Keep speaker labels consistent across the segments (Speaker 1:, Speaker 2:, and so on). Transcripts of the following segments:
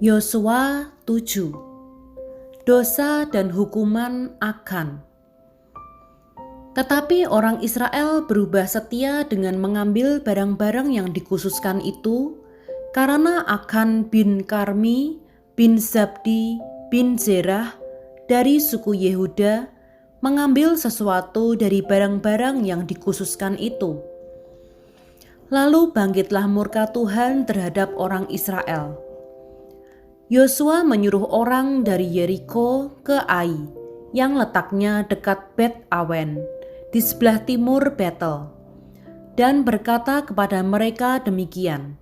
Speaker 1: Yosua 7. Dosa dan hukuman Akan. Tetapi orang Israel berubah setia dengan mengambil barang-barang yang dikhususkan itu, karena Akan bin Karmi bin Zabdi bin Zerah dari suku Yehuda mengambil sesuatu dari barang-barang yang dikhususkan itu. Lalu bangkitlah murka Tuhan terhadap orang Israel. Yosua menyuruh orang dari Yeriko ke Ai, yang letaknya dekat Bet Awen, di sebelah timur Betel, dan berkata kepada mereka demikian,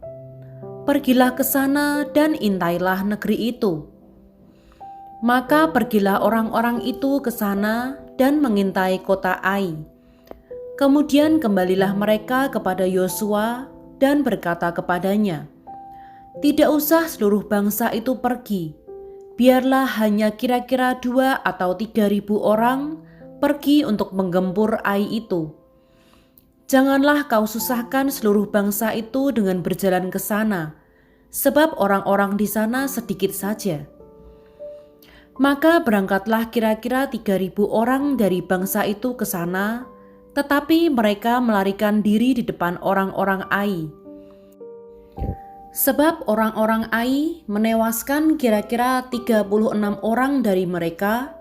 Speaker 1: "Pergilah ke sana dan intailah negeri itu." Maka pergilah orang-orang itu ke sana dan mengintai kota Ai. Kemudian kembalilah mereka kepada Yosua dan berkata kepadanya, "Tidak usah seluruh bangsa itu pergi, biarlah hanya kira-kira 2 atau 3.000 orang pergi untuk menggempur Ai itu. Janganlah kau susahkan seluruh bangsa itu dengan berjalan ke sana, sebab orang-orang di sana sedikit saja." Maka berangkatlah kira-kira 3.000 orang dari bangsa itu ke sana, tetapi mereka melarikan diri di depan orang-orang Ai. Sebab orang-orang Ai menewaskan kira-kira 36 orang dari mereka.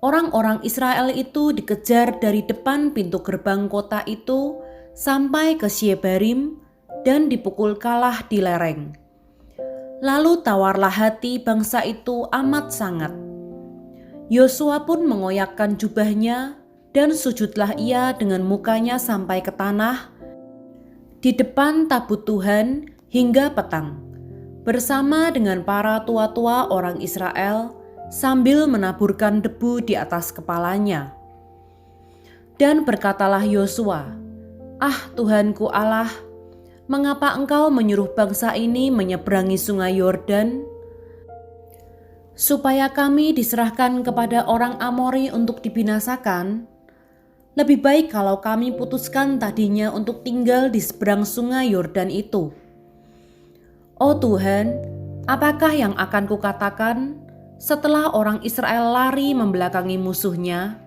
Speaker 1: Orang-orang Israel itu dikejar dari depan pintu gerbang kota itu sampai ke Syebarim dan dipukul kalah di lereng. Lalu tawarlah hati bangsa itu amat sangat. Yosua pun mengoyakkan jubahnya dan sujudlah ia dengan mukanya sampai ke tanah di depan tabut Tuhan hingga petang, bersama dengan para tua-tua orang Israel sambil menaburkan debu di atas kepalanya. Dan berkatalah Yosua, "Ah Tuhanku Allah, mengapa engkau menyuruh bangsa ini menyeberangi sungai Yordan, supaya kami diserahkan kepada orang Amori untuk dibinasakan? Lebih baik kalau kami putuskan tadinya untuk tinggal di seberang sungai Yordan itu. Oh Tuhan, apakah yang akan kukatakan setelah orang Israel lari membelakangi musuhnya?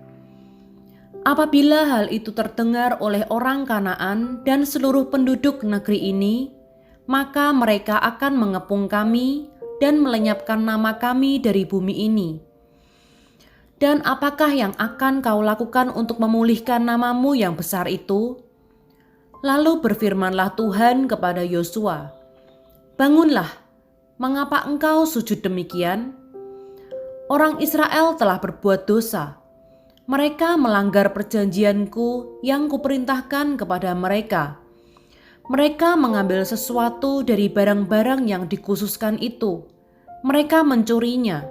Speaker 1: Apabila hal itu terdengar oleh orang Kanaan dan seluruh penduduk negeri ini, maka mereka akan mengepung kami dan melenyapkan nama kami dari bumi ini. Dan apakah yang akan kau lakukan untuk memulihkan namamu yang besar itu?" Lalu berfirmanlah Tuhan kepada Yosua, "Bangunlah, mengapa engkau sujud demikian? Orang Israel telah berbuat dosa. Mereka melanggar perjanjianku yang kuperintahkan kepada mereka. Mereka mengambil sesuatu dari barang-barang yang dikhususkan itu. Mereka mencurinya,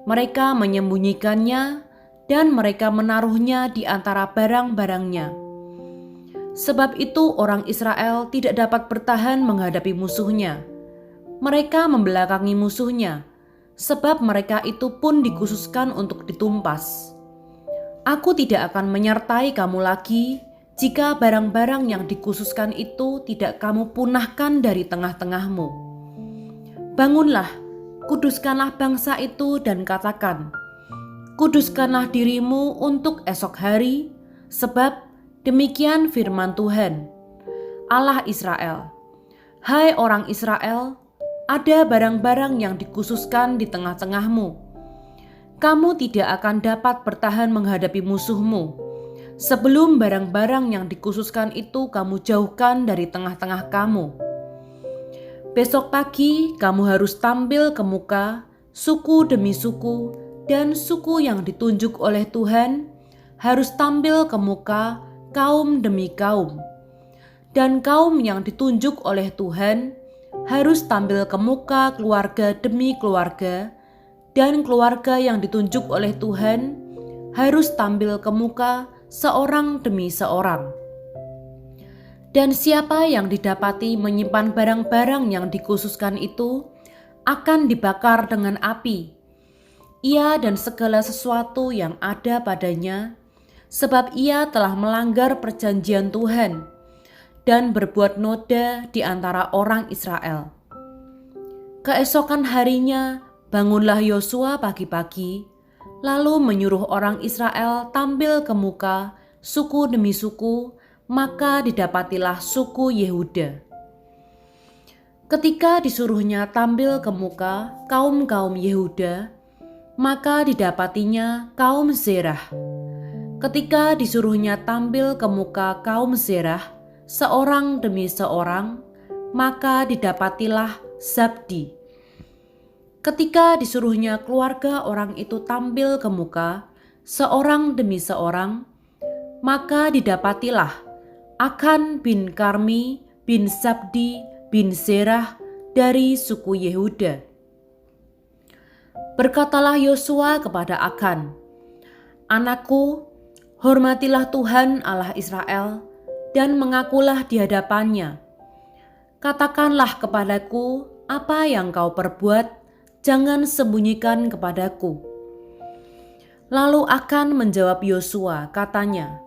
Speaker 1: mereka menyembunyikannya, dan mereka menaruhnya di antara barang-barangnya. Sebab itu orang Israel tidak dapat bertahan menghadapi musuhnya. Mereka membelakangi musuhnya, sebab mereka itu pun dikhususkan untuk ditumpas. Aku tidak akan menyertai kamu lagi jika barang-barang yang dikhususkan itu tidak kamu punahkan dari tengah-tengahmu. Bangunlah, kuduskanlah bangsa itu dan katakan, kuduskanlah dirimu untuk esok hari, sebab demikian firman Tuhan, Allah Israel. Hai orang Israel, ada barang-barang yang dikhususkan di tengah-tengahmu. Kamu tidak akan dapat bertahan menghadapi musuhmu sebelum barang-barang yang dikhususkan itu kamu jauhkan dari tengah-tengah kamu. Besok pagi kamu harus tampil ke muka, suku demi suku, dan suku yang ditunjuk oleh Tuhan harus tampil ke muka, kaum demi kaum. Dan kaum yang ditunjuk oleh Tuhan harus tampil ke muka keluarga demi keluarga, dan keluarga yang ditunjuk oleh Tuhan harus tampil ke muka seorang demi seorang. Dan siapa yang didapati menyimpan barang-barang yang dikhususkan itu akan dibakar dengan api, ia dan segala sesuatu yang ada padanya, sebab ia telah melanggar perjanjian Tuhan dan berbuat noda di antara orang Israel. Keesokan harinya bangunlah Yosua pagi-pagi, lalu menyuruh orang Israel tampil ke muka suku demi suku, maka didapatilah suku Yehuda. Ketika disuruhnya tampil ke muka kaum-kaum Yehuda, maka didapatinya kaum Zerah. Ketika disuruhnya tampil ke muka kaum Zerah, seorang demi seorang, maka didapatilah Zabdi. Ketika disuruhnya keluarga orang itu tampil ke muka, seorang demi seorang, maka didapatilah Akan bin Karmi bin Zabdi bin Zerah dari suku Yehuda. Berkatalah Yosua kepada Akan, "Anakku, hormatilah Tuhan Allah Israel dan mengakulah di hadapannya. Katakanlah kepadaku apa yang kau perbuat, jangan sembunyikan kepadaku." Lalu Akan menjawab Yosua, katanya,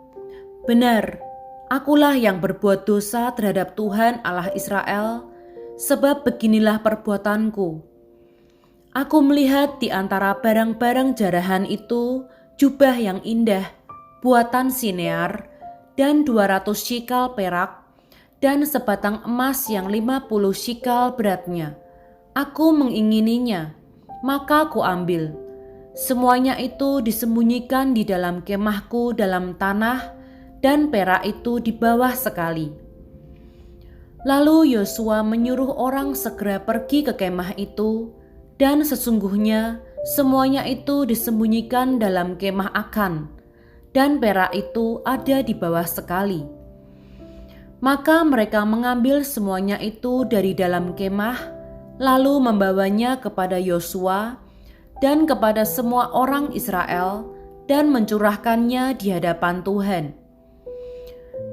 Speaker 1: "Benar, akulah yang berbuat dosa terhadap Tuhan Allah Israel, sebab beginilah perbuatanku. Aku melihat di antara barang-barang jarahan itu jubah yang indah, buatan Sinear, dan 200 shikal perak, dan sebatang emas yang 50 shikal beratnya. Aku mengingininya, maka ku ambil. Semuanya itu disembunyikan di dalam kemahku dalam tanah, dan perak itu di bawah sekali." Lalu Yosua menyuruh orang segera pergi ke kemah itu, dan sesungguhnya semuanya itu disembunyikan dalam kemah Akan, dan perak itu ada di bawah sekali. Maka mereka mengambil semuanya itu dari dalam kemah, lalu membawanya kepada Yosua dan kepada semua orang Israel, dan mencurahkannya di hadapan Tuhan.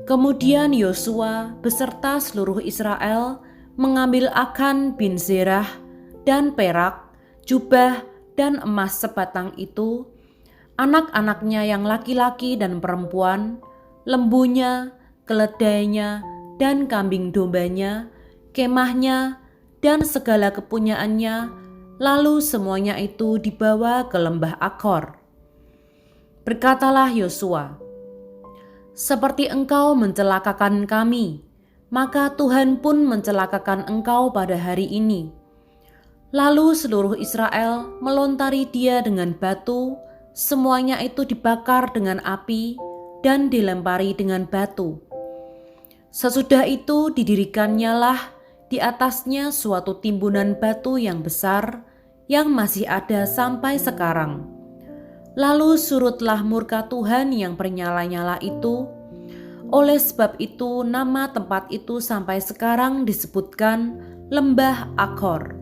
Speaker 1: Kemudian Yosua beserta seluruh Israel mengambil Akan bin Zerah dan perak, jubah, dan emas sebatang itu, anak-anaknya yang laki-laki dan perempuan, lembunya, keledainya, dan kambing dombanya, kemahnya, dan segala kepunyaannya, lalu semuanya itu dibawa ke lembah Akor. Berkatalah Yosua, "Seperti engkau mencelakakan kami, maka Tuhan pun mencelakakan engkau pada hari ini." Lalu seluruh Israel melontari dia dengan batu, semuanya itu dibakar dengan api dan dilempari dengan batu. Sesudah itu didirikannyalah di atasnya suatu timbunan batu yang besar yang masih ada sampai sekarang. Lalu surutlah murka Tuhan yang bernyala-nyala itu. Oleh sebab itu nama tempat itu sampai sekarang disebutkan Lembah Akor.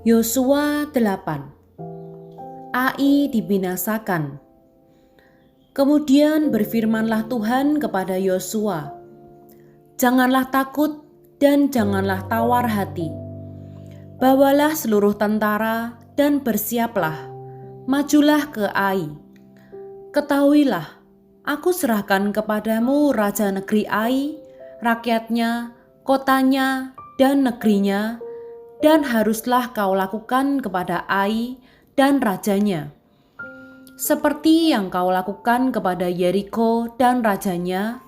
Speaker 1: Yosua 8. Ai dibinasakan. Kemudian berfirmanlah Tuhan kepada Yosua, "Janganlah takut dan janganlah tawar hati. Bawalah seluruh tentara dan bersiaplah, majulah ke Ai. Ketahuilah, aku serahkan kepadamu raja negeri Ai, rakyatnya, kotanya, dan negerinya, dan haruslah kau lakukan kepada Ai dan rajanya seperti yang kau lakukan kepada Yeriko dan rajanya,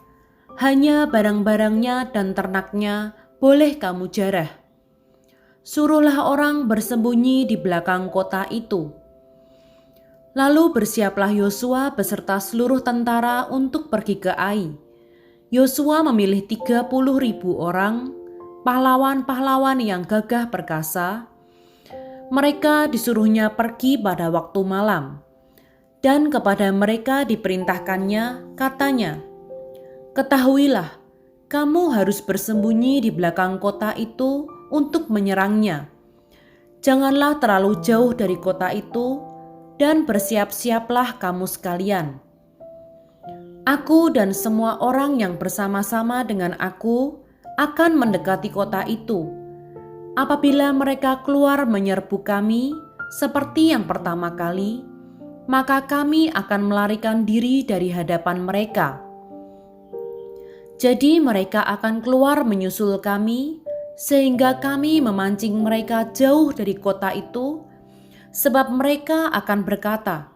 Speaker 1: hanya barang-barangnya dan ternaknya boleh kamu jarah. Suruhlah orang bersembunyi di belakang kota itu." Lalu bersiaplah Yosua beserta seluruh tentara untuk pergi ke Ai. Yosua memilih 30.000 orang, pahlawan-pahlawan yang gagah perkasa. Mereka disuruhnya pergi pada waktu malam. Dan kepada mereka diperintahkannya, katanya, Ketahuilah, kamu harus bersembunyi di belakang kota itu untuk menyerangnya. Janganlah terlalu jauh dari kota itu, dan bersiap-siaplah kamu sekalian. Aku dan semua orang yang bersama-sama dengan aku akan mendekati kota itu. Apabila mereka keluar menyerbu kami seperti yang pertama kali, maka kami akan melarikan diri dari hadapan mereka. Jadi mereka akan keluar menyusul kami, sehingga kami memancing mereka jauh dari kota itu, sebab mereka akan berkata,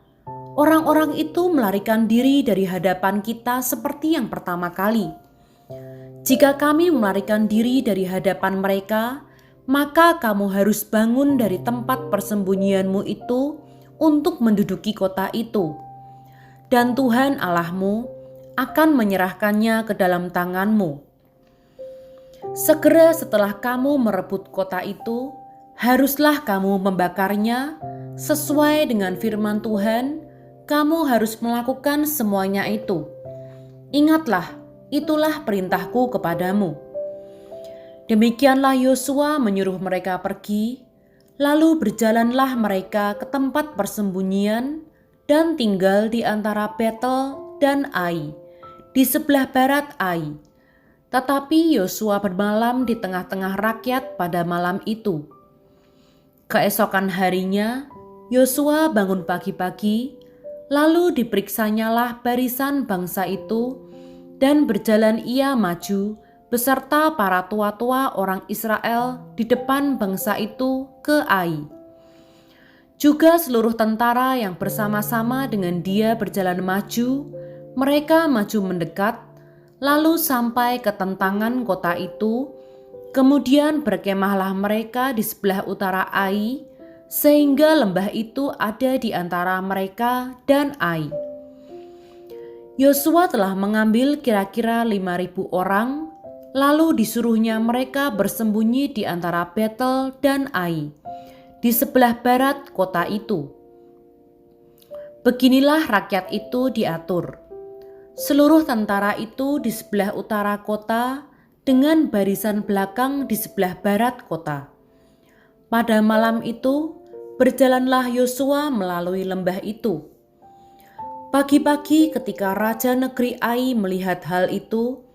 Speaker 1: orang-orang itu melarikan diri dari hadapan kita seperti yang pertama kali. Jika kami melarikan diri dari hadapan mereka, maka kamu harus bangun dari tempat persembunyianmu itu untuk menduduki kota itu. Dan Tuhan Allahmu akan menyerahkannya ke dalam tanganmu. Segera setelah kamu merebut kota itu, haruslah kamu membakarnya sesuai dengan firman Tuhan. Kamu harus melakukan semuanya itu. Ingatlah, itulah perintahku kepadamu. Demikianlah Yosua menyuruh mereka pergi, lalu berjalanlah mereka ke tempat persembunyian dan tinggal di antara Betel dan Ai, di sebelah barat Ai. Tetapi Yosua bermalam di tengah-tengah rakyat pada malam itu. Keesokan harinya, Yosua bangun pagi-pagi, lalu diperiksanyalah barisan bangsa itu, dan berjalan ia maju beserta para tua-tua orang Israel di depan bangsa itu ke Ai. Juga seluruh tentara yang bersama-sama dengan dia berjalan maju, mereka maju mendekat, lalu sampai ke tentangan kota itu, kemudian berkemahlah mereka di sebelah utara Ai, sehingga lembah itu ada di antara mereka dan Ai. Yosua telah mengambil kira-kira 5.000 orang, lalu disuruhnya mereka bersembunyi di antara Betel dan Ai, di sebelah barat kota itu. Beginilah rakyat itu diatur. Seluruh tentara itu di sebelah utara kota dengan barisan belakang di sebelah barat kota. Pada malam itu, berjalanlah Yosua melalui lembah itu. Pagi-pagi ketika raja negeri Ai melihat hal itu,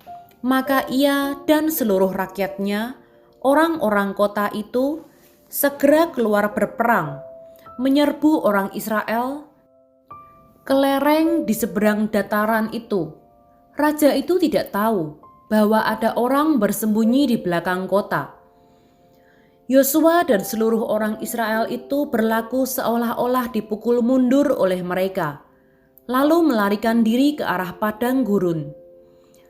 Speaker 1: maka ia dan seluruh rakyatnya, orang-orang kota itu, segera keluar berperang, menyerbu orang Israel ke lereng di seberang dataran itu. Raja itu tidak tahu bahwa ada orang bersembunyi di belakang kota. Yosua dan seluruh orang Israel itu berlaku seolah-olah dipukul mundur oleh mereka, lalu melarikan diri ke arah padang gurun.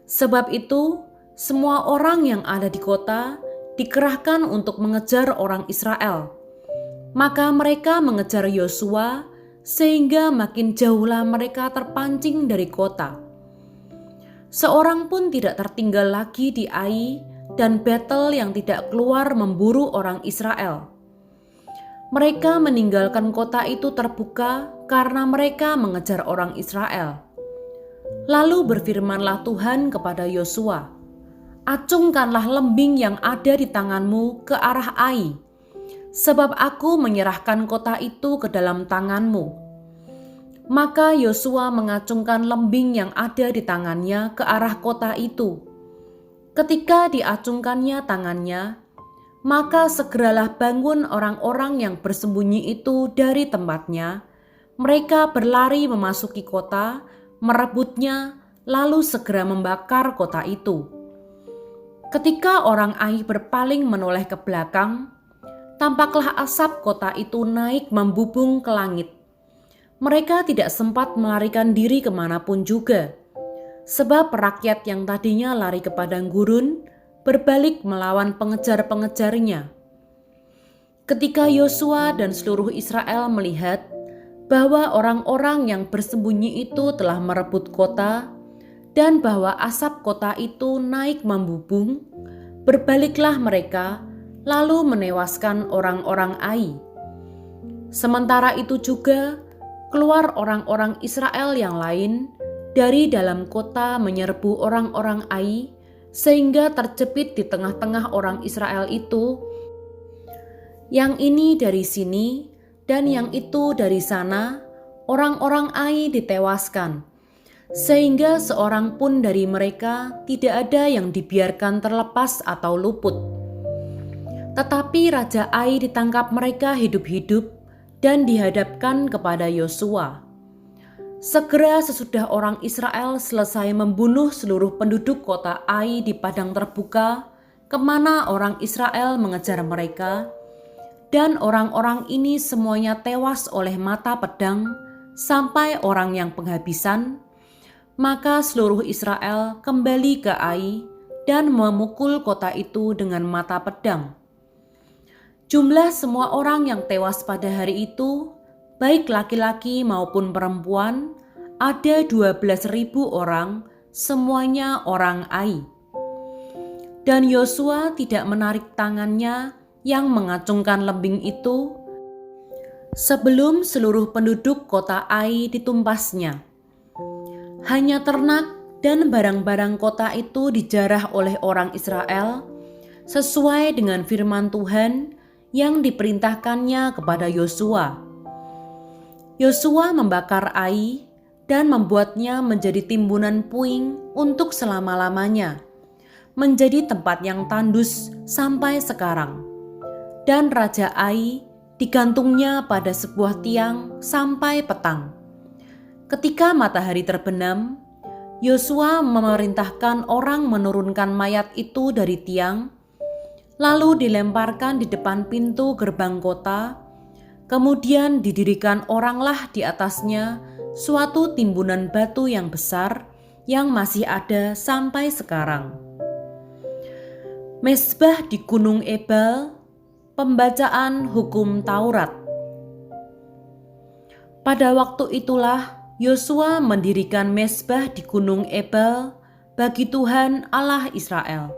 Speaker 1: Sebab itu, semua orang yang ada di kota dikerahkan untuk mengejar orang Israel. Maka mereka mengejar Yosua, sehingga makin jauhlah mereka terpancing dari kota. Seorang pun tidak tertinggal lagi di Ai dan Betel yang tidak keluar memburu orang Israel. Mereka meninggalkan kota itu terbuka karena mereka mengejar orang Israel. Lalu berfirmanlah Tuhan kepada Yosua, "Acungkanlah lembing yang ada di tanganmu ke arah Ai, sebab aku menyerahkan kota itu ke dalam tanganmu." Maka Yosua mengacungkan lembing yang ada di tangannya ke arah kota itu. Ketika diacungkannya tangannya, maka segeralah bangun orang-orang yang bersembunyi itu dari tempatnya. Mereka berlari memasuki kota, merebutnya, lalu segera membakar kota itu. Ketika orang Ai berpaling menoleh ke belakang, tampaklah asap kota itu naik membubung ke langit. Mereka tidak sempat melarikan diri kemanapun juga, sebab rakyat yang tadinya lari ke padang gurun berbalik melawan pengejar-pengejarnya. Ketika Yosua dan seluruh Israel melihat bahwa orang-orang yang bersembunyi itu telah merebut kota dan bahwa asap kota itu naik membubung, berbaliklah mereka lalu menewaskan orang-orang Ai. Sementara itu juga keluar orang-orang Israel yang lain dari dalam kota menyerbu orang-orang Ai, sehingga terjepit di tengah-tengah orang Israel itu, yang ini dari sini dan yang itu dari sana. Orang-orang Ai ditewaskan, sehingga seorang pun dari mereka tidak ada yang dibiarkan terlepas atau luput. Tetapi Raja Ai ditangkap mereka hidup-hidup dan dihadapkan kepada Yosua. Segera sesudah orang Israel selesai membunuh seluruh penduduk kota Ai di padang terbuka, kemana orang Israel mengejar mereka, dan orang-orang ini semuanya tewas oleh mata pedang, sampai orang yang penghabisan, maka seluruh Israel kembali ke Ai dan memukul kota itu dengan mata pedang. Jumlah semua orang yang tewas pada hari itu, baik laki-laki maupun perempuan, ada 12.000 orang, semuanya orang Ai. Dan Yosua tidak menarik tangannya yang mengacungkan lembing itu sebelum seluruh penduduk kota Ai ditumpasnya. Hanya ternak dan barang-barang kota itu dijarah oleh orang Israel sesuai dengan firman Tuhan yang diperintahkannya kepada Yosua. Yosua membakar Ai dan membuatnya menjadi timbunan puing untuk selama-lamanya, menjadi tempat yang tandus sampai sekarang. Dan Raja Ai digantungnya pada sebuah tiang sampai petang. Ketika matahari terbenam, Yosua memerintahkan orang menurunkan mayat itu dari tiang, lalu dilemparkan di depan pintu gerbang kota. Kemudian didirikan oranglah di atasnya suatu timbunan batu yang besar yang masih ada sampai sekarang. Mezbah di Gunung Ebal. Pembacaan hukum Taurat. Pada waktu itulah Yosua mendirikan mezbah di Gunung Ebal bagi Tuhan Allah Israel,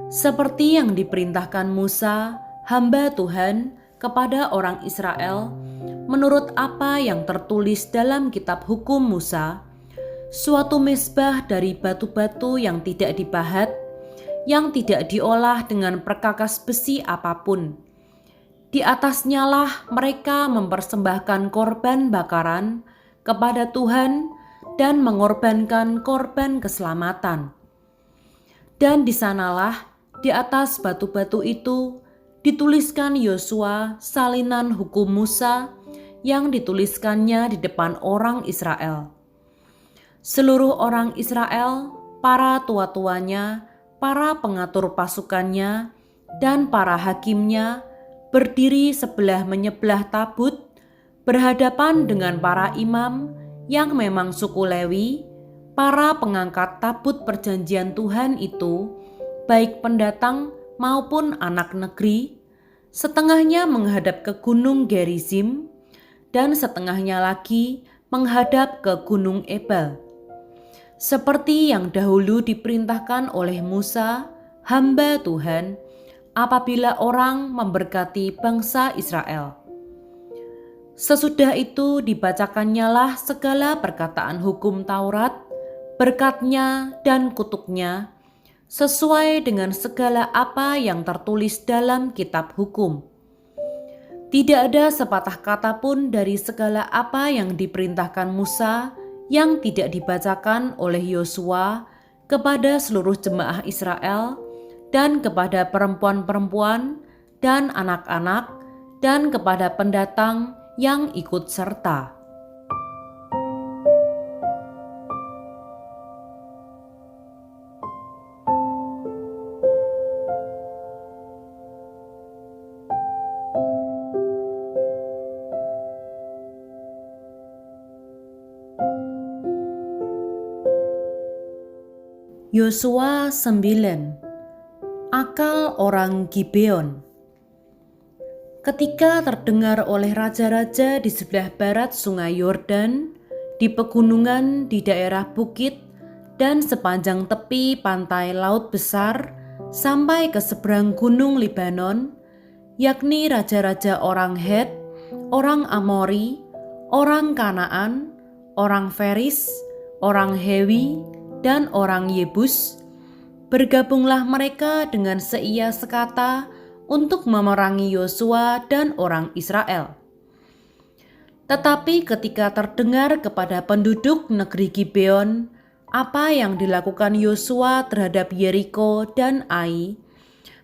Speaker 1: seperti yang diperintahkan Musa, hamba Tuhan, kepada orang Israel, menurut apa yang tertulis dalam kitab hukum Musa, suatu mezbah dari batu-batu yang tidak dipahat, yang tidak diolah dengan perkakas besi apapun. Di atasnya lah mereka mempersembahkan korban bakaran kepada Tuhan dan mengorbankan korban keselamatan. Dan di sanalah di atas batu-batu itu dituliskan Yosua salinan hukum Musa yang dituliskannya di depan orang Israel. Seluruh orang Israel, para tua-tuanya, para pengatur pasukannya, dan para hakimnya berdiri sebelah menyebelah tabut berhadapan dengan para imam yang memang suku Lewi, para pengangkat tabut perjanjian Tuhan itu, baik pendatang maupun anak negeri, setengahnya menghadap ke gunung Gerizim dan setengahnya lagi menghadap ke gunung Ebal. Seperti yang dahulu diperintahkan oleh Musa, hamba Tuhan, apabila orang memberkati bangsa Israel. Sesudah itu dibacakannya lah segala perkataan hukum Taurat, berkatnya dan kutuknya, sesuai dengan segala apa yang tertulis dalam kitab hukum. Tidak ada sepatah kata pun dari segala apa yang diperintahkan Musa yang tidak dibacakan oleh Yosua kepada seluruh jemaah Israel dan kepada perempuan-perempuan dan anak-anak dan kepada pendatang yang ikut serta. Yosua 9. Akal orang Gibeon. Ketika terdengar oleh raja-raja di sebelah barat sungai Yordan, di pegunungan di daerah bukit, dan sepanjang tepi pantai Laut Besar, sampai ke seberang gunung Libanon, yakni raja-raja orang Het, orang Amori, orang Kanaan, orang Feris, orang Hewi, dan orang Yebus, bergabunglah mereka dengan seia sekata untuk memerangi Yosua dan orang Israel. Tetapi ketika terdengar kepada penduduk negeri Gibeon apa yang dilakukan Yosua terhadap Yeriko dan Ai,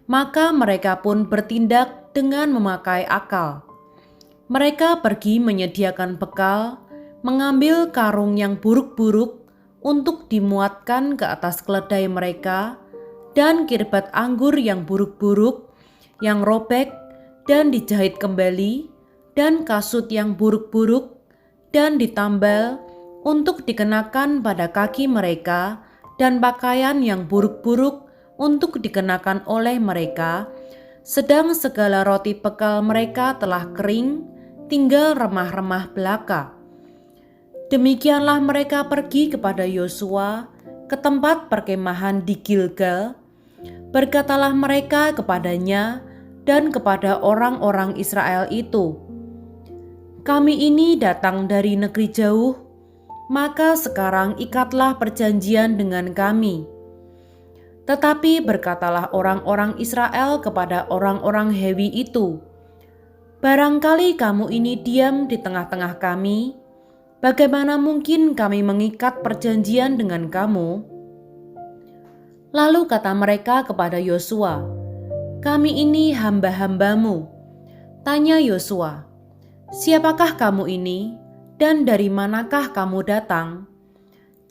Speaker 1: maka mereka pun bertindak dengan memakai akal. Mereka pergi menyediakan bekal, mengambil karung yang buruk-buruk untuk dimuatkan ke atas keledai mereka, dan kirbat anggur yang buruk-buruk, yang robek dan dijahit kembali, dan kasut yang buruk-buruk dan ditambal untuk dikenakan pada kaki mereka, dan pakaian yang buruk-buruk untuk dikenakan oleh mereka, sedang segala roti bekal mereka telah kering, tinggal remah-remah belaka. Demikianlah mereka pergi kepada Yosua ke tempat perkemahan di Gilgal. Berkatalah mereka kepadanya dan kepada orang-orang Israel itu, "Kami ini datang dari negeri jauh, maka sekarang ikatlah perjanjian dengan kami." Tetapi berkatalah orang-orang Israel kepada orang-orang Hewi itu, "Barangkali kamu ini diam di tengah-tengah kami, bagaimana mungkin kami mengikat perjanjian dengan kamu?" Lalu kata mereka kepada Yosua, "Kami ini hamba-hambamu." Tanya Yosua, "Siapakah kamu ini dan dari manakah kamu datang?"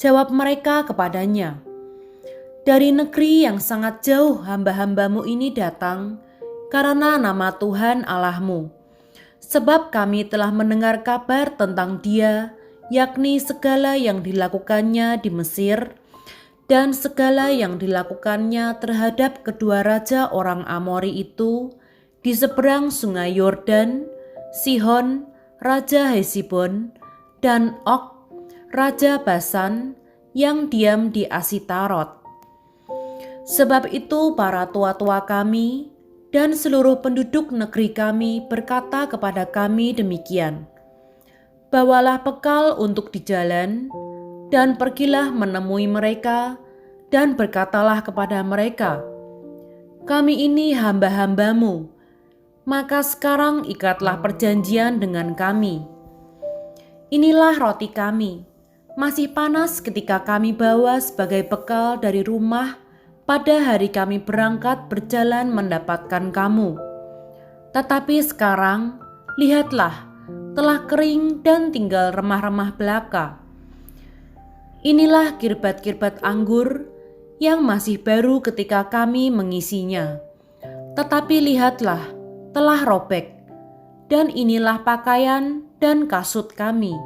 Speaker 1: Jawab mereka kepadanya, "Dari negeri yang sangat jauh hamba-hambamu ini datang karena nama Tuhan Allahmu. Sebab kami telah mendengar kabar tentang Dia, yakni segala yang dilakukannya di Mesir dan segala yang dilakukannya terhadap kedua raja orang Amori itu di seberang sungai Yordan, Sihon, Raja Hesibon, dan Og, Raja Basan, yang diam di Asitarot. Sebab itu para tua-tua kami dan seluruh penduduk negeri kami berkata kepada kami demikian, 'Bawalah bekal untuk di jalan, dan pergilah menemui mereka, dan berkatalah kepada mereka, kami ini hamba-hambamu, maka sekarang ikatlah perjanjian dengan kami. Inilah roti kami, masih panas ketika kami bawa sebagai bekal dari rumah pada hari kami berangkat berjalan mendapatkan kamu. Tetapi sekarang, lihatlah, telah kering dan tinggal remah-remah belaka. Inilah kirbat-kirbat anggur yang masih baru ketika kami mengisinya. Tetapi lihatlah, telah robek, dan inilah pakaian dan kasut kami.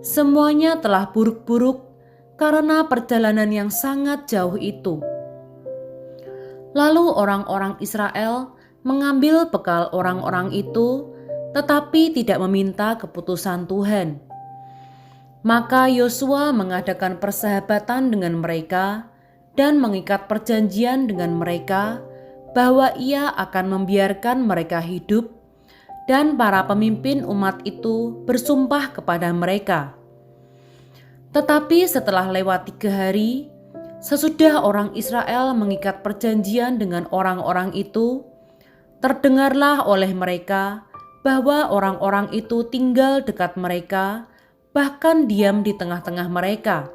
Speaker 1: Semuanya telah buruk-buruk karena perjalanan yang sangat jauh itu." Lalu orang-orang Israel mengambil bekal orang-orang itu, tetapi tidak meminta keputusan Tuhan. Maka Yosua mengadakan persahabatan dengan mereka dan mengikat perjanjian dengan mereka bahwa ia akan membiarkan mereka hidup, dan para pemimpin umat itu bersumpah kepada mereka. Tetapi setelah lewat 3 hari, sesudah orang Israel mengikat perjanjian dengan orang-orang itu, terdengarlah oleh mereka bahwa orang-orang itu tinggal dekat mereka, bahkan diam di tengah-tengah mereka.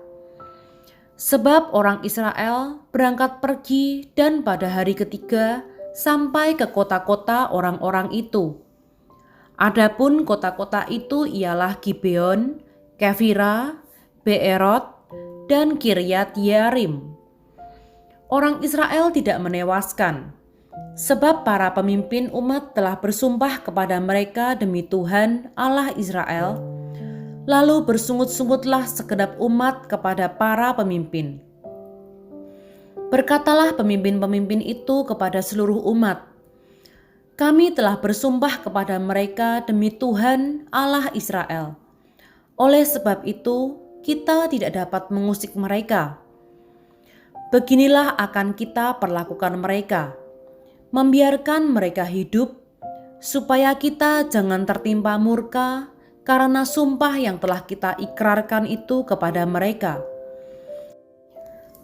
Speaker 1: Sebab orang Israel berangkat pergi dan pada hari ketiga sampai ke kota-kota orang-orang itu. Adapun kota-kota itu ialah Gibeon, Kefira, Beerot, dan Kiryat Yearim. Orang Israel tidak menewaskan, sebab para pemimpin umat telah bersumpah kepada mereka demi Tuhan Allah Israel. Lalu bersungut-sungutlah segenap umat kepada para pemimpin. Berkatalah pemimpin-pemimpin itu kepada seluruh umat, "Kami telah bersumpah kepada mereka demi Tuhan Allah Israel. Oleh sebab itu, kita tidak dapat mengusik mereka. Beginilah akan kita perlakukan mereka, membiarkan mereka hidup, supaya kita jangan tertimpa murka karena sumpah yang telah kita ikrarkan itu kepada mereka.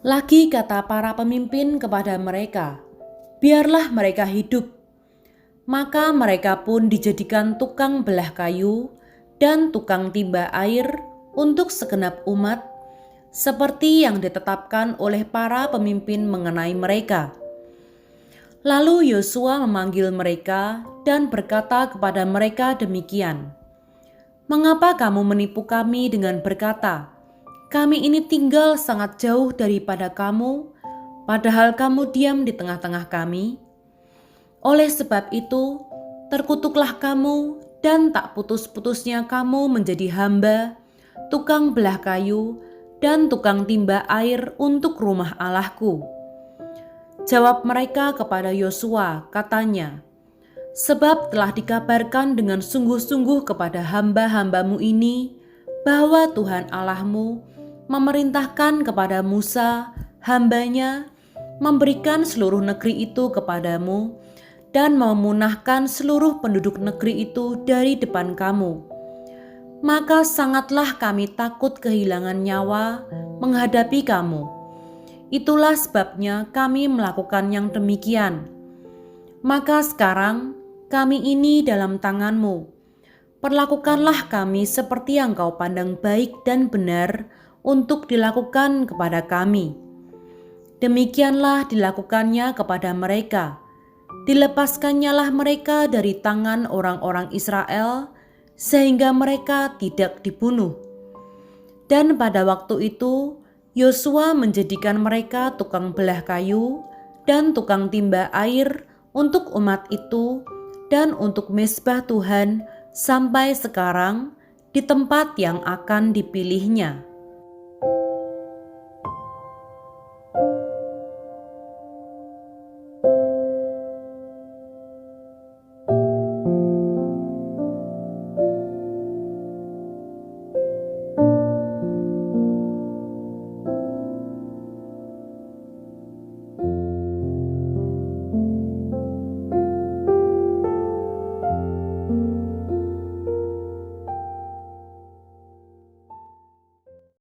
Speaker 1: Lagi kata para pemimpin kepada mereka, biarlah mereka hidup. Maka mereka pun dijadikan tukang belah kayu dan tukang timba air untuk segenap umat, seperti yang ditetapkan oleh para pemimpin mengenai mereka. Lalu Yosua memanggil mereka dan berkata kepada mereka demikian, "Mengapa kamu menipu kami dengan berkata, 'Kami ini tinggal sangat jauh daripada kamu, padahal kamu diam di tengah-tengah kami?' Oleh sebab itu, terkutuklah kamu dan tak putus-putusnya kamu menjadi hamba, tukang belah kayu, dan tukang timba air untuk rumah Allahku." Jawab mereka kepada Yosua, katanya, "Sebab telah dikabarkan dengan sungguh-sungguh kepada hamba-hambamu ini, bahwa Tuhan Allahmu memerintahkan kepada Musa, hambanya, memberikan seluruh negeri itu kepadamu, dan memunahkan seluruh penduduk negeri itu dari depan kamu. Maka sangatlah kami takut kehilangan nyawa menghadapi kamu. Itulah sebabnya kami melakukan yang demikian. Maka sekarang kami ini dalam tanganmu. Perlakukanlah kami seperti yang kau pandang baik dan benar untuk dilakukan kepada kami." Demikianlah dilakukannya kepada mereka. Dilepaskannyalah mereka dari tangan orang-orang Israel, sehingga mereka tidak dibunuh. Dan pada waktu itu, Yosua menjadikan mereka tukang belah kayu dan tukang timba air untuk umat itu dan untuk mezbah Tuhan sampai sekarang di tempat yang akan dipilihnya.